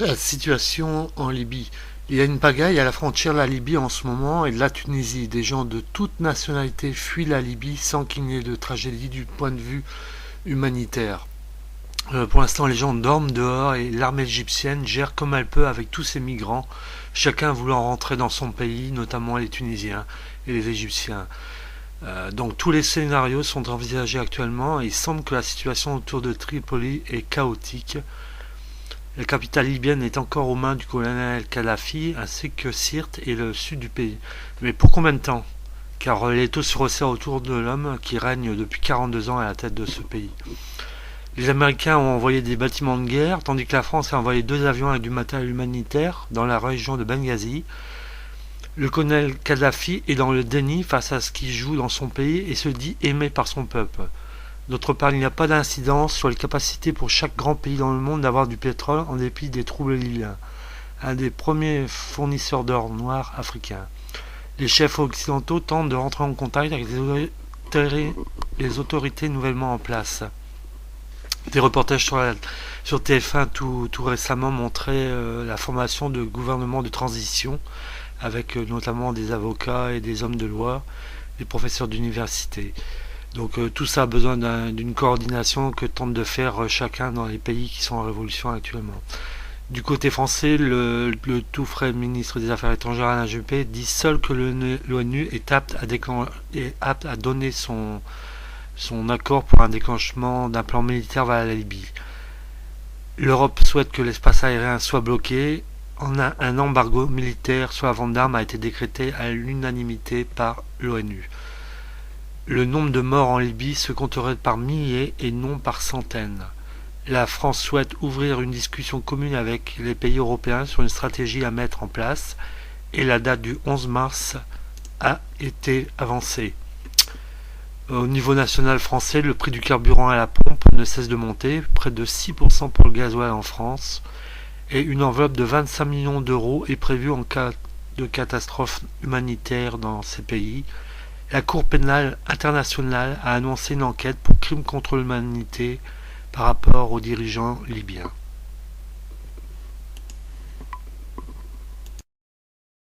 La situation en Libye. Il y a une pagaille à la frontière de la Libye en ce moment et de la Tunisie. Des gens de toute nationalité fuient la Libye sans qu'il n'y ait de tragédie du point de vue humanitaire. Pour l'instant, les gens dorment dehors et l'armée égyptienne gère comme elle peut avec tous ces migrants, chacun voulant rentrer dans son pays, notamment les Tunisiens et les Égyptiens. Donc tous les scénarios sont envisagés actuellement et il semble que la situation autour de Tripoli est chaotique. La capitale libyenne est encore aux mains du colonel Kadhafi, ainsi que Sirte et le sud du pays. Mais pour combien de temps? Car les taux se resserrent autour de l'homme qui règne depuis 42 ans à la tête de ce pays. Les Américains ont envoyé des bâtiments de guerre, tandis que la France a envoyé 2 avions avec du matériel humanitaire dans la région de Benghazi. Le colonel Kadhafi est dans le déni face à ce qui joue dans son pays et se dit aimé par son peuple. D'autre part, il n'y a pas d'incidence sur les capacités pour chaque grand pays dans le monde d'avoir du pétrole en dépit des troubles libyens, un des premiers fournisseurs d'or noir africains. Les chefs occidentaux tentent de rentrer en contact avec les autorités nouvellement en place. Des reportages sur TF1 tout récemment montraient la formation de gouvernements de transition avec notamment des avocats et des hommes de loi, des professeurs d'université. Donc tout ça a besoin d'une coordination que tente de faire chacun dans les pays qui sont en révolution actuellement. Du côté français, le tout frais ministre des Affaires étrangères Alain Juppé dit seul que l'ONU est apte à donner son accord pour un déclenchement d'un plan militaire vers la Libye. L'Europe souhaite que l'espace aérien soit bloqué. Un embargo militaire sur la vente d'armes a été décrété à l'unanimité par l'ONU. Le nombre de morts en Libye se compterait par milliers et non par centaines. La France souhaite ouvrir une discussion commune avec les pays européens sur une stratégie à mettre en place et la date du 11 mars a été avancée. Au niveau national français, le prix du carburant à la pompe ne cesse de monter, près de 6% pour le gasoil en France, et une enveloppe de 25 millions d'euros est prévue en cas de catastrophe humanitaire dans ces pays. La Cour pénale internationale a annoncé une enquête pour crimes contre l'humanité par rapport aux dirigeants libyens.